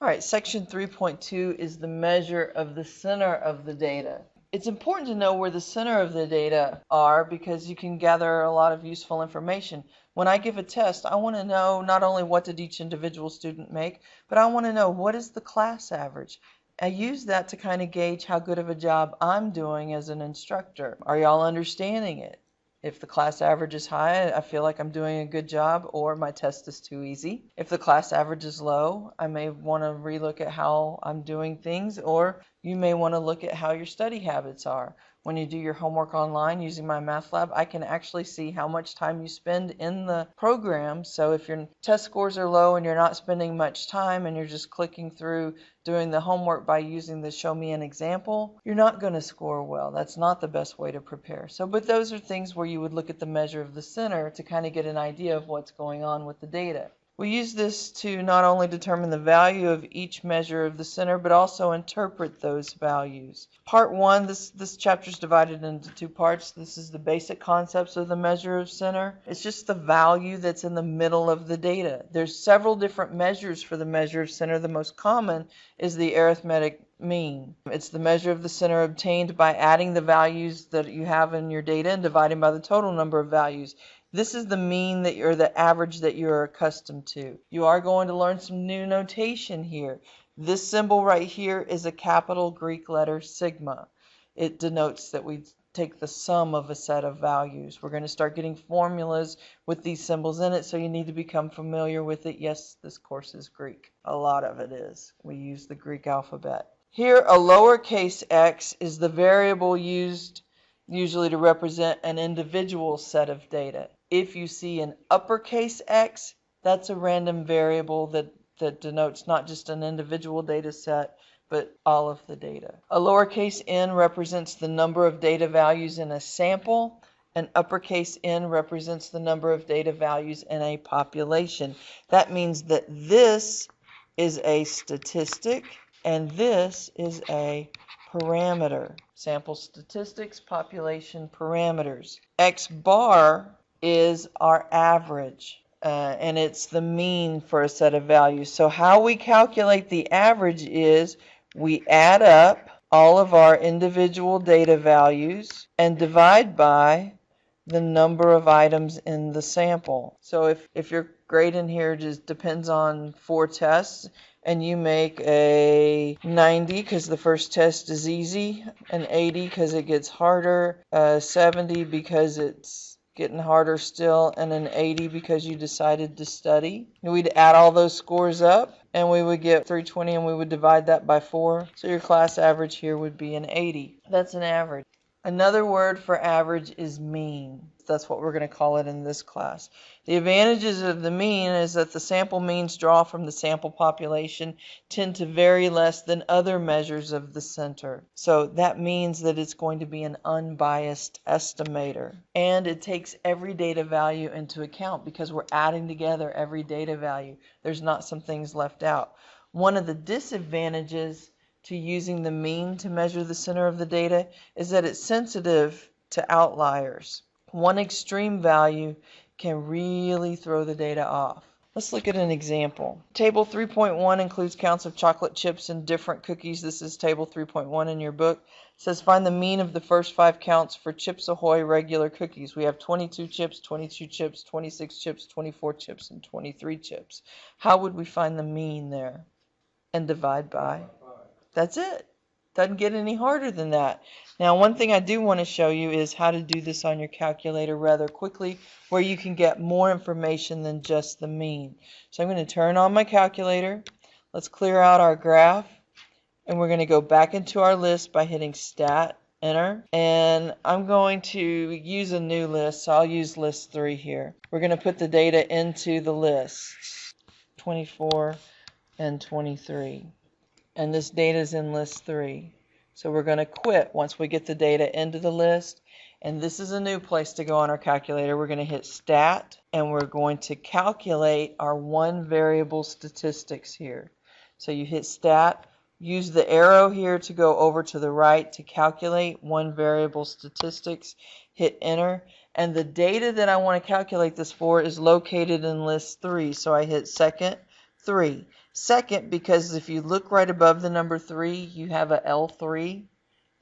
All right, section 3.2 is the measure of the center of the data. It's important to know where the center of the data are because you can gather a lot of useful information. When I give a test, I want to know not only what did each individual student make, but I want to know what is the class average. I use that to kind of gauge how good of a job I'm doing as an instructor. Are y'all understanding it? If the class average is high, I feel like I'm doing a good job, or my test is too easy. If the class average is low, I may want to relook at how I'm doing things, or you may want to look at how your study habits are. When you do your homework online using my math lab, I can actually see how much time you spend in the program. So if your test scores are low and you're not spending much time and you're just clicking through doing the homework by using the show me an example, you're not going to score well. That's not the best way to prepare. But those are things where you would look at the measure of the center to kind of get an idea of what's going on with the data. We use this to not only determine the value of each measure of the center, but also interpret those values. Part 1, this chapter is divided into 2 parts. This is the basic concepts of the measure of center. It's just the value that's in the middle of the data. There's several different measures for the measure of center. The most common is the arithmetic mean. It's the measure of the center obtained by adding the values that you have in your data and dividing by the total number of values. This is the mean that you're the average that you're accustomed to. You are going to learn some new notation here. This symbol right here is a capital Greek letter sigma. It denotes that we take the sum of a set of values. We're going to start getting formulas with these symbols in it, so you need to become familiar with it. Yes, this course is Greek. A lot of it is. We use the Greek alphabet. Here, a lowercase x is the variable used usually to represent an individual set of data. If you see an uppercase X, that's a random variable that denotes not just an individual data set, but all of the data. A lowercase n represents the number of data values in a sample. An uppercase N represents the number of data values in a population. That means that this is a statistic and this is a parameter. Sample statistics, population parameters. X bar is our average, and it's the mean for a set of values. So how we calculate the average is we add up all of our individual data values and divide by the number of items in the sample. So if your grade in here just depends on 4 tests, and you make a 90 because the first test is easy, an 80 because it gets harder, 70 because it's getting harder still, and an 80 because you decided to study. We'd add all those scores up and we would get 320, and we would divide that by 4. So your class average here would be an 80. That's an average. Another word for average is mean. That's what we're going to call it in this class. The advantages of the mean is that the sample means drawn from the sample population tend to vary less than other measures of the center. So that means that it's going to be an unbiased estimator. And it takes every data value into account because we're adding together every data value. There's not some things left out. One of the disadvantages to using the mean to measure the center of the data is that it's sensitive to outliers. One extreme value can really throw the data off. Let's look at an example. Table 3.1 includes counts of chocolate chips and different cookies. This is table 3.1 in your book. It says find the mean of the first 5 counts for Chips Ahoy regular cookies. We have 22 chips, 22 chips, 26 chips, 24 chips, and 23 chips. How would we find the mean there? And divide by? That's it. Doesn't get any harder than that. Now, one thing I do want to show you is how to do this on your calculator rather quickly, where you can get more information than just the mean. So I'm going to turn on my calculator. Let's clear out our graph, and we're going to go back into our list by hitting Stat, Enter, and I'm going to use a new list, so I'll use list 3 here. We're going to put the data into the lists, 24 and 23. And this data is in list 3. So we're going to quit once we get the data into the list. And this is a new place to go on our calculator. We're going to hit Stat, and we're going to calculate our one variable statistics here. So you hit Stat, use the arrow here to go over to the right to calculate one variable statistics, hit Enter. And the data that I want to calculate this for is located in list 3. So I hit second, 3. Second, because if you look right above the number 3, you have a L3.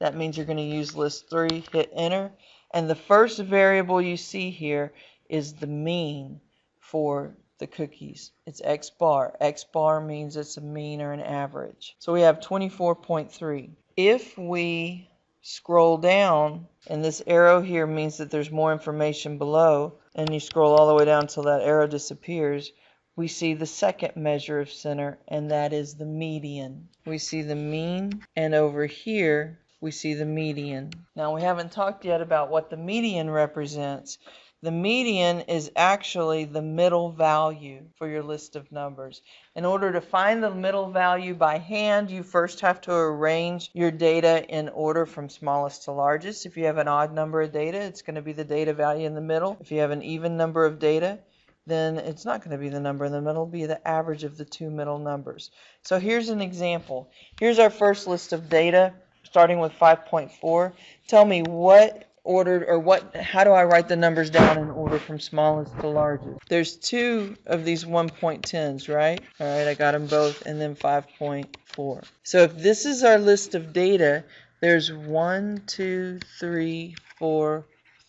That means you're going to use list 3, hit enter. And the first variable you see here is the mean for the cookies. It's X bar. X bar means it's a mean or an average. So we have 24.3. If we scroll down, and this arrow here means that there's more information below, and you scroll all the way down until that arrow disappears, we see the second measure of center, and that is the median. We see the mean, and over here we see the median. Now we haven't talked yet about what the median represents. The median is actually the middle value for your list of numbers. In order to find the middle value by hand, you first have to arrange your data in order from smallest to largest. If you have an odd number of data, it's going to be the data value in the middle. If you have an even number of data, then it's not going to be the number in the middle, it'll be the average of the two middle numbers. So here's an example. Here's our first list of data, starting with 5.4. Tell me what ordered, or how do I write the numbers down in order from smallest to largest? There's two of these 1.10s, right? All right, I got them both, and then 5.4. So if this is our list of data, there's 1, 2, 3, 4,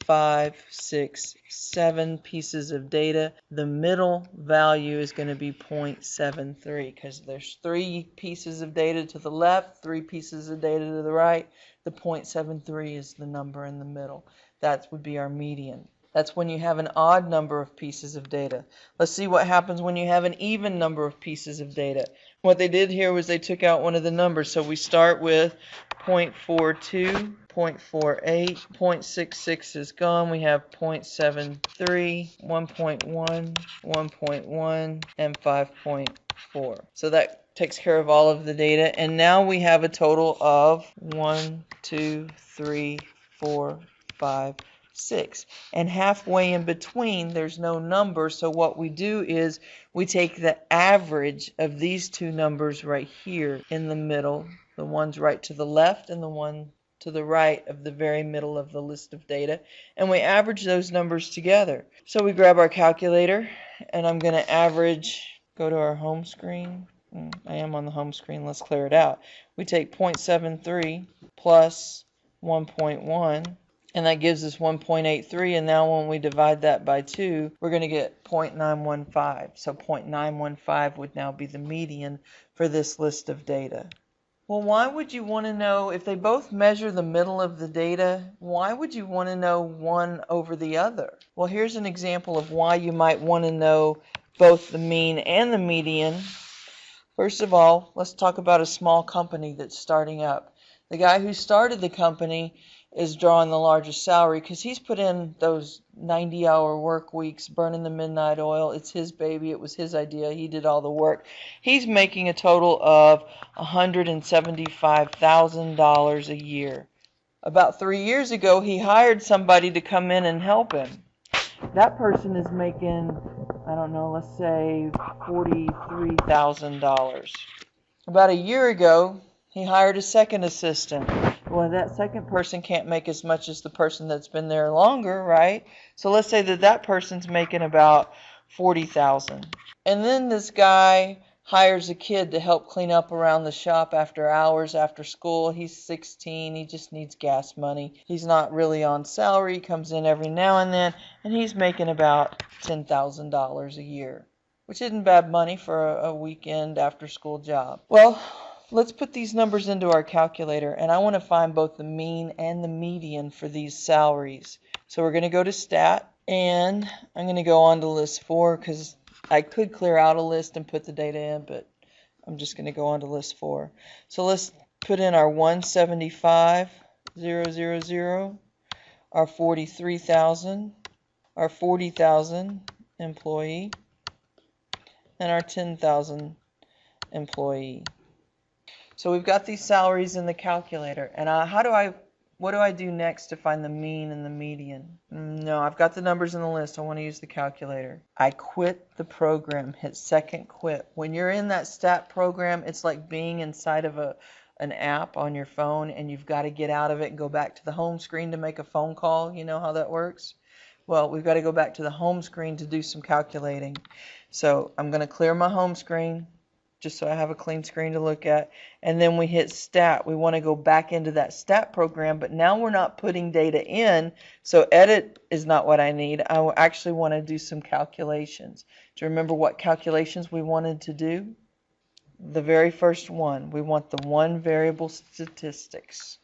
5, 6, 7 pieces of data. The middle value is going to be 0.73 because there's 3 pieces of data to the left, 3 pieces of data to the right. The 0.73 is the number in the middle. That would be our median. That's when you have an odd number of pieces of data. Let's see what happens when you have an even number of pieces of data. What they did here was they took out one of the numbers. So we start with 0.42, 0.48, 0.66 is gone. We have 0.73, 1.1, 1.1, and 5.4. So that takes care of all of the data. And now we have a total of 1, 2, 3, 4, 5, 6. And halfway in between, there's no number. So what we do is we take the average of these two numbers right here in the middle, the ones right to the left and the one to the right of the very middle of the list of data, and we average those numbers together. So we grab our calculator, and I'm going to average, go to our home screen. I am on the home screen. Let's clear it out. We take 0.73 plus 1.1, and that gives us 1.83, and now when we divide that by 2, we're going to get 0.915. So 0.915 would now be the median for this list of data. Well, why would you want to know, if they both measure the middle of the data, why would you want to know one over the other? Well, here's an example of why you might want to know both the mean and the median. First of all, let's talk about a small company that's starting up. The guy who started the company is drawing the largest salary because he's put in those 90-hour work weeks, burning the midnight oil. It's his baby. It was his idea. He did all the work. He's making a total of $175,000 a year. About 3 years ago, he hired somebody to come in and help him. That person is making, I don't know, let's say $43,000. About a year ago, he hired a second assistant. Well, that second person can't make as much as the person that's been there longer, right? So let's say that that person's making about $40,000. And then this guy hires a kid to help clean up around the shop after hours, after school. He's 16. He just needs gas money. He's not really on salary. He comes in every now and then, and he's making about $10,000 a year, which isn't bad money for a weekend after school job. Well, let's put these numbers into our calculator, and I want to find both the mean and the median for these salaries. So we're going to go to Stat, and I'm going to go on to list 4 because I could clear out a list and put the data in, but I'm just going to go on to list 4. So let's put in our 175,000, our 43,000, our 40,000 employee, and our 10,000 employee. So we've got these salaries in the calculator, and what do I do next to find the mean and the median? No, I've got the numbers in the list. I want to use the calculator. I quit the program, hit second quit. When you're in that stat program, it's like being inside of an app on your phone, and you've got to get out of it and go back to the home screen to make a phone call. You know how that works? Well, we've got to go back to the home screen to do some calculating. So I'm going to clear my home screen just so I have a clean screen to look at. And then we hit stat. We want to go back into that stat program, but now we're not putting data in, so edit is not what I need. I actually want to do some calculations. Do you remember what calculations we wanted to do? The very first one. We want the one variable statistics.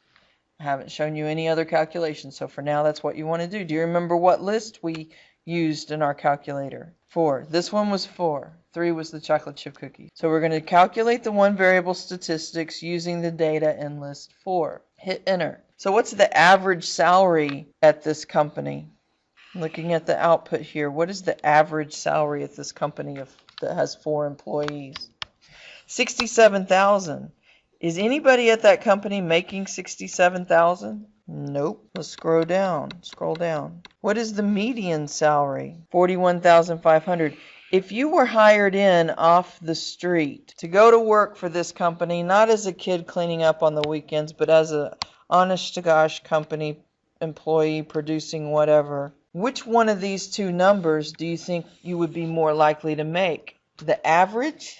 I haven't shown you any other calculations, so for now that's what you want to do. Do you remember what list we used in our calculator? 4. This one was 4. 3 was the chocolate chip cookie. So we're going to calculate the one variable statistics using the data in list 4. Hit enter. So what's the average salary at this company? Looking at the output here, what is the average salary at this company that has 4 employees? $67,000. Is anybody at that company making $67,000? Nope. Let's scroll down. Scroll down. What is the median salary? $41,500. If you were hired in off the street to go to work for this company, not as a kid cleaning up on the weekends, but as a honest to gosh company employee producing whatever, which one of these two numbers do you think you would be more likely to make? The average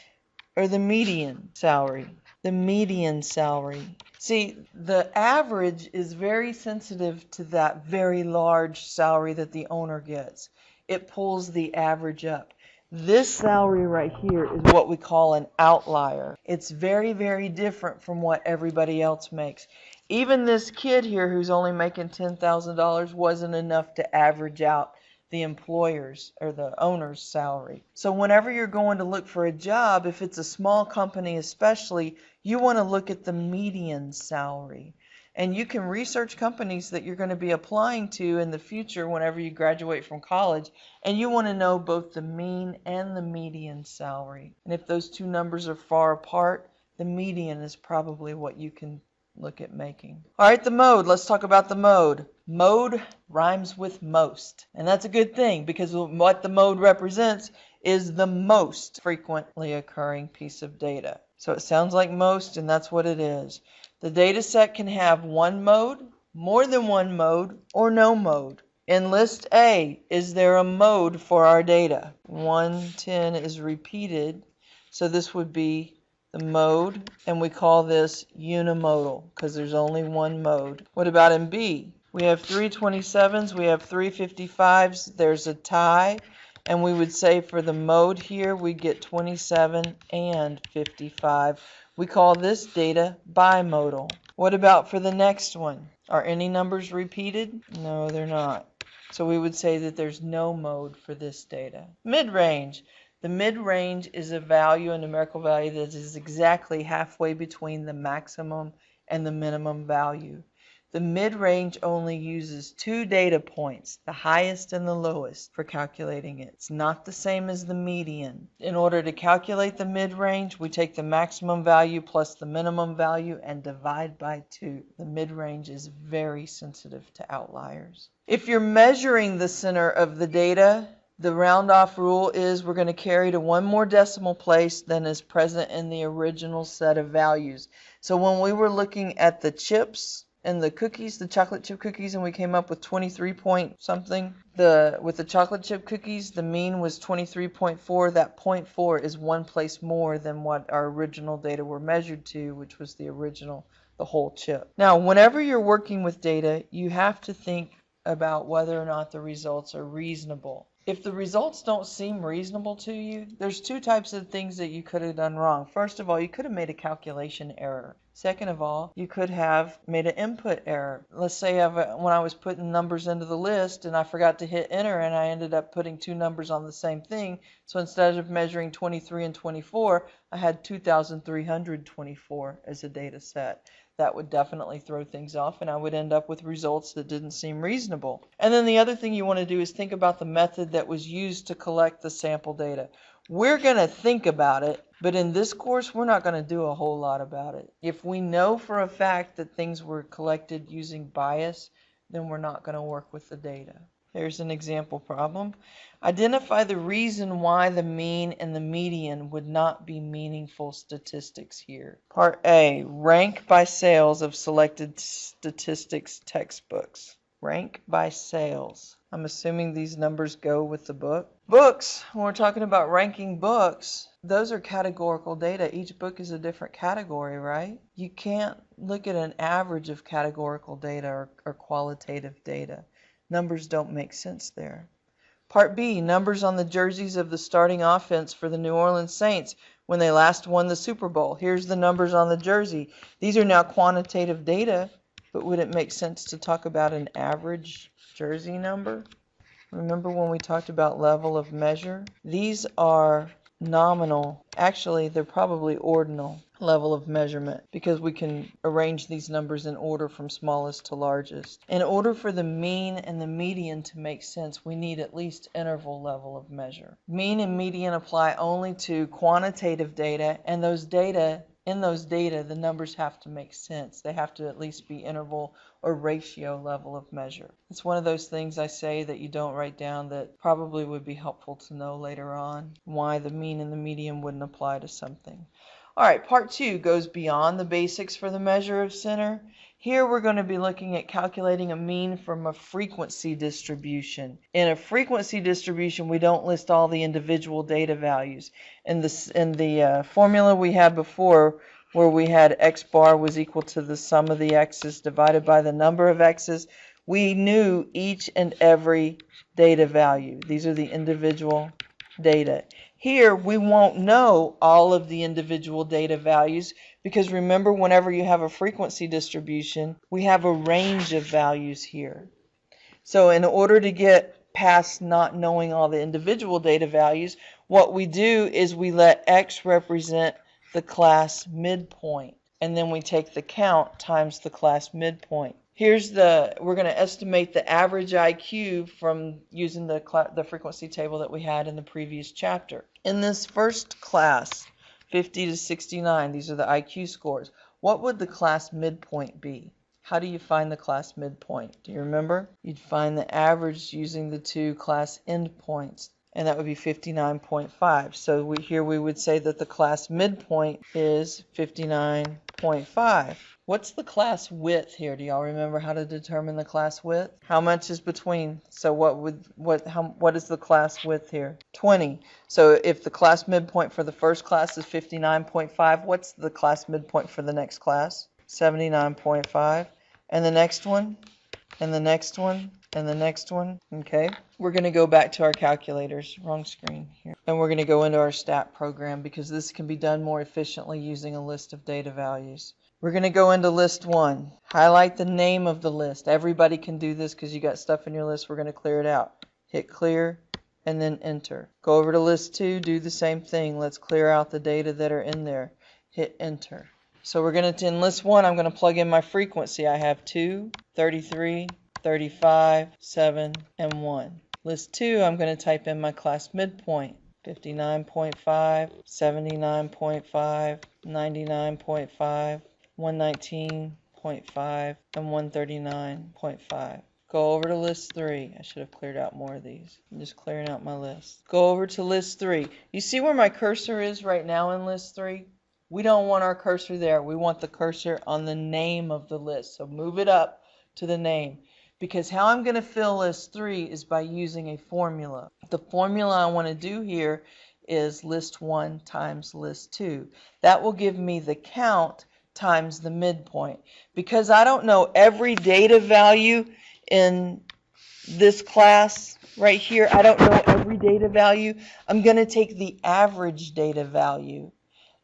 or the median salary? The median salary. See, the average is very sensitive to that very large salary that the owner gets. It pulls the average up. This salary right here is what we call an outlier. It's very, very different from what everybody else makes. Even this kid here who's only making $10,000 wasn't enough to average out the employer's or the owner's salary. So whenever you're going to look for a job, if it's a small company especially, you want to look at the median salary. And you can research companies that you're going to be applying to in the future whenever you graduate from college, and you want to know both the mean and the median salary. And if those two numbers are far apart, the median is probably what you can look at making. All right, the mode. Let's talk about the mode. Mode rhymes with most. And that's a good thing because what the mode represents is the most frequently occurring piece of data. So it sounds like most, and that's what it is. The data set can have one mode, more than one mode, or no mode. In list A, is there a mode for our data? 110 is repeated, so this would be the mode, and we call this unimodal because there's only one mode. What about in B? We have 327s, we have 355s, there's a tie, and we would say for the mode here we get 27 and 55. We call this data bimodal. What about for the next one? Are any numbers repeated? No, they're not. So we would say that there's no mode for this data. Mid-range. The mid-range is a value, a numerical value that is exactly halfway between the maximum and the minimum value. The mid-range only uses 2 data points, the highest and the lowest, for calculating it. It's not the same as the median. In order to calculate the mid-range, we take the maximum value plus the minimum value and divide by 2. The mid-range is very sensitive to outliers. If you're measuring the center of the data, the round-off rule is we're going to carry to one more decimal place than is present in the original set of values. So when we were looking at the chips and the cookies, the chocolate chip cookies, and we came up with 23 point something, with the chocolate chip cookies, the mean was 23.4. That 0.4 is one place more than what our original data were measured to, which was the whole chip. Now, whenever you're working with data, you have to think about whether or not the results are reasonable. If the results don't seem reasonable to you, there's 2 types of things that you could have done wrong. First of all, you could have made a calculation error. Second of all, you could have made an input error. Let's say when I was putting numbers into the list and I forgot to hit enter and I ended up putting 2 numbers on the same thing. So instead of measuring 23 and 24, I had 2,324 as a data set. That would definitely throw things off and I would end up with results that didn't seem reasonable. And then the other thing you want to do is think about the method that was used to collect the sample data. We're going to think about it, but in this course we're not going to do a whole lot about it. If we know for a fact that things were collected using bias, then we're not going to work with the data. Here's an example problem. Identify the reason why the mean and the median would not be meaningful statistics here. Part A, rank by sales of selected statistics textbooks. Rank by sales. I'm assuming these numbers go with the book. Books, when we're talking about ranking books, those are categorical data. Each book is a different category, right? You can't look at an average of categorical data or qualitative data. Numbers don't make sense there. Part B, numbers on the jerseys of the starting offense for the New Orleans Saints when they last won the Super Bowl. Here's the numbers on the jersey. These are now quantitative data, but would it make sense to talk about an average jersey number? Remember when we talked about level of measure? These are nominal. Actually, they're probably ordinal level of measurement because we can arrange these numbers in order from smallest to largest. In order for the mean and the median to make sense, we need at least interval level of measure. Mean and median apply only to quantitative data, and in those data, the numbers have to make sense. They have to at least be interval or ratio level of measure. It's one of those things I say that you don't write down that probably would be helpful to know later on, why the mean and the median wouldn't apply to something. All right, part 2 goes beyond the basics for the measure of center. Here we're going to be looking at calculating a mean from a frequency distribution. In a frequency distribution, we don't list all the individual data values. In the formula we had before, where we had x bar was equal to the sum of the x's divided by the number of x's, we knew each and every data value. These are the individual data. Here, we won't know all of the individual data values because remember, whenever you have a frequency distribution, we have a range of values here. So in order to get past not knowing all the individual data values, what we do is we let x represent the class midpoint, and then we take the count times the class midpoint. We're going to estimate the average IQ from using the frequency table that we had in the previous chapter. In this first class, 50 to 69, these are the IQ scores. What would the class midpoint be? How do you find the class midpoint? Do you remember? You'd find the average using the two class endpoints, and that would be 59.5. So here we would say that the class midpoint is 59.5. What's the class width here? Do y'all remember how to determine the class width? How much is between? So what is the class width here? 20. So if the class midpoint for the first class is 59.5, what's the class midpoint for the next class? 79.5. And the next one? And the next one? And the next one? Okay. We're going to go back to our calculators. Wrong screen here. And we're going to go into our stat program because this can be done more efficiently using a list of data values. We're going to go into list 1. Highlight the name of the list. Everybody can do this because you got stuff in your list. We're going to clear it out. Hit clear and then enter. Go over to list 2. Do the same thing. Let's clear out the data that are in there. Hit enter. So we're going to, in list 1, I'm going to plug in my frequency. I have 2, 33, 35, 7, and 1. List 2, I'm going to type in my class midpoint. 59.5, 79.5, 99.5, 119.5, and 139.5. Go over to list 3. I should have cleared out more of these. I'm just clearing out my list. Go over to list 3. You see where my cursor is right now in list 3? We don't want our cursor there. We want the cursor on the name of the list. So move it up to the name. Because how I'm going to fill list 3 is by using a formula. The formula I want to do here is list 1 times list 2. That will give me the count times the midpoint. Because I don't know every data value in this class right here, I don't know every data value, I'm going to take the average data value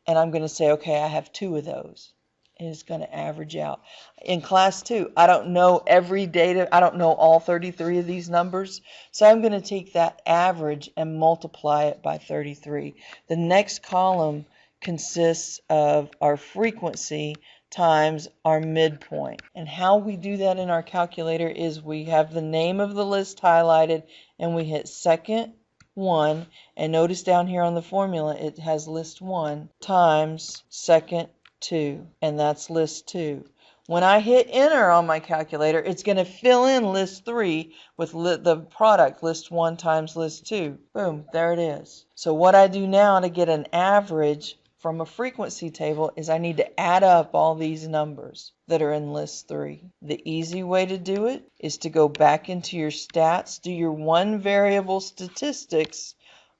and I'm going to say, okay, I have 2 of those. And it's going to average out. In class 2, I don't know every data, I don't know all 33 of these numbers, so I'm going to take that average and multiply it by 33. The next column consists of our frequency times our midpoint. And how we do that in our calculator is we have the name of the list highlighted and we hit second 1, and notice down here on the formula it has list 1 times second 2, and that's list 2. When I hit enter on my calculator, it's going to fill in list 3 with the product list 1 times list 2. Boom, there it is. So what I do now to get an average from a frequency table is I need to add up all these numbers that are in list 3. The easy way to do it is to go back into your stats, do your one variable statistics,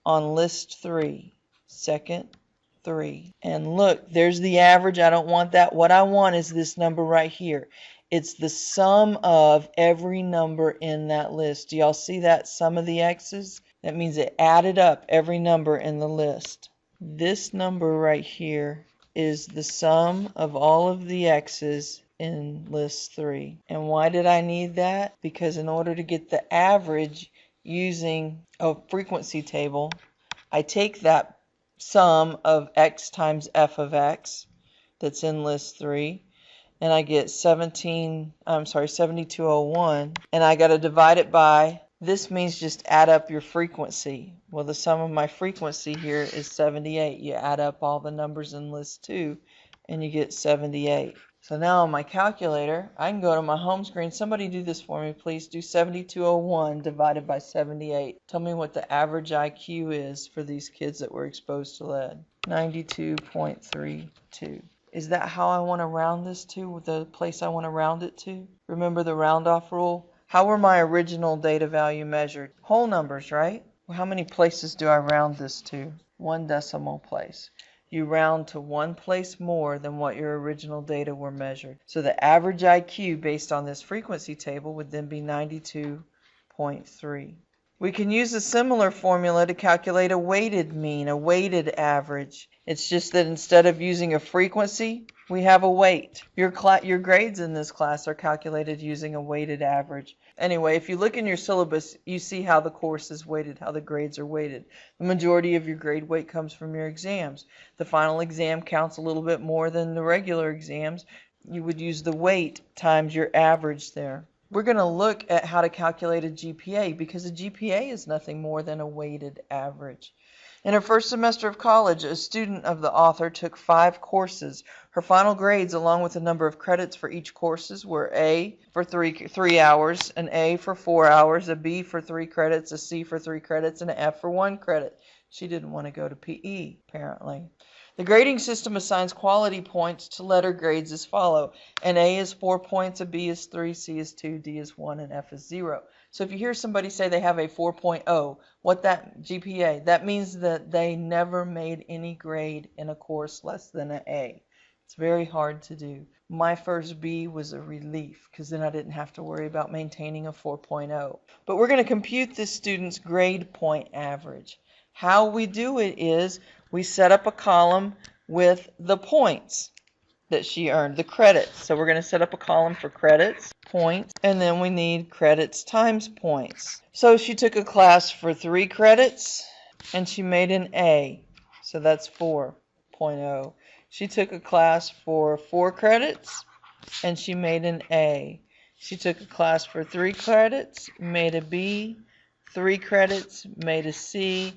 on list 3, second 3. And look, there's the average. I don't want that. What I want is this number right here. It's the sum of every number in that list. Do y'all see that? Sum of the x's? That means it added up every number in the list. This number right here is the sum of all of the x's in list 3. And why did I need that? Because in order to get the average using a frequency table, I take that sum of x times f of x that's in list 3, and I get 7201, and I got to divide it by, this means just add up your frequency. Well, the sum of my frequency here is 78. You add up all the numbers in list 2 and you get 78. So now on my calculator, I can go to my home screen. Somebody do this for me, please. Do 7201 divided by 78. Tell me what the average IQ is for these kids that were exposed to lead. 92.32. Is that how I want to round this to, the place I want to round it to? Remember the round off rule? How were my original data value measured? Whole numbers, right? Well, how many places do I round this to? 1 decimal place. You round to 1 place more than what your original data were measured. So the average IQ based on this frequency table would then be 92.3. We can use a similar formula to calculate a weighted mean, a weighted average. It's just that instead of using a frequency, we have a weight. Your grades in this class are calculated using a weighted average. Anyway, if you look in your syllabus, you see how the course is weighted, how the grades are weighted. The majority of your grade weight comes from your exams. The final exam counts a little bit more than the regular exams. You would use the weight times your average there. We're going to look at how to calculate a GPA because a GPA is nothing more than a weighted average. In her first semester of college, a student of the author took 5 courses. Her final grades, along with the number of credits for each courses, were A for 3 hours, an A for 4 hours, a B for 3 credits, a C for 3 credits, and an F for 1 credit. She didn't want to go to PE, apparently. The grading system assigns quality points to letter grades as follow. An A is 4 points, a B is 3, C is 2, D is 1, and F is 0. So if you hear somebody say they have a 4.0, what that GPA, that means that they never made any grade in a course less than an A. It's very hard to do. My first B was a relief because then I didn't have to worry about maintaining a 4.0. But we're going to compute this student's grade point average. How we do it is we set up a column with the points that she earned, the credits. So we're going to set up a column for credits, points, and then we need credits times points. So she took a class for 3 credits and she made an A. So that's 4.0. She took a class for 4 credits and she made an A. She took a class for 3 credits, made a B, 3 credits, made a C,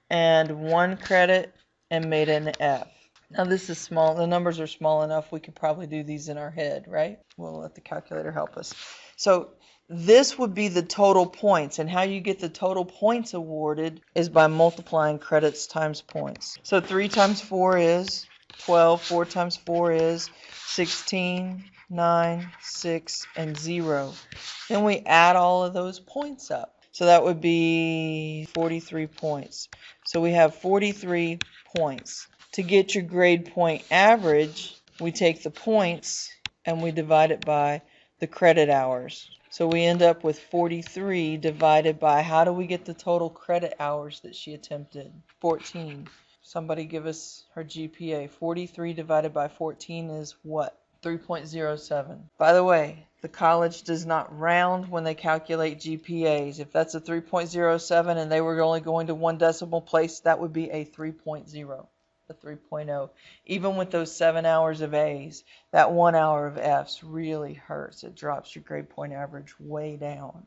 and 1 credit and made an F. Now this is small. The numbers are small enough we could probably do these in our head, right? We'll let the calculator help us. So this would be the total points, and how you get the total points awarded is by multiplying credits times points. So 3 times 4 is 12, 4 times 4 is 16, 9, 6, and 0. Then we add all of those points up. So that would be 43 points. So we have 43 points. To get your grade point average, we take the points and we divide it by the credit hours. So we end up with 43 divided by, how do we get the total credit hours that she attempted? 14. Somebody give us her GPA. 43 divided by 14 is what? 3.07. By the way, the college does not round when they calculate GPAs. If that's a 3.07 and they were only going to 1 decimal place, that would be a 3.0. A 3.0. Even with those 7 hours of A's, that 1 hour of F's really hurts. It drops your grade point average way down.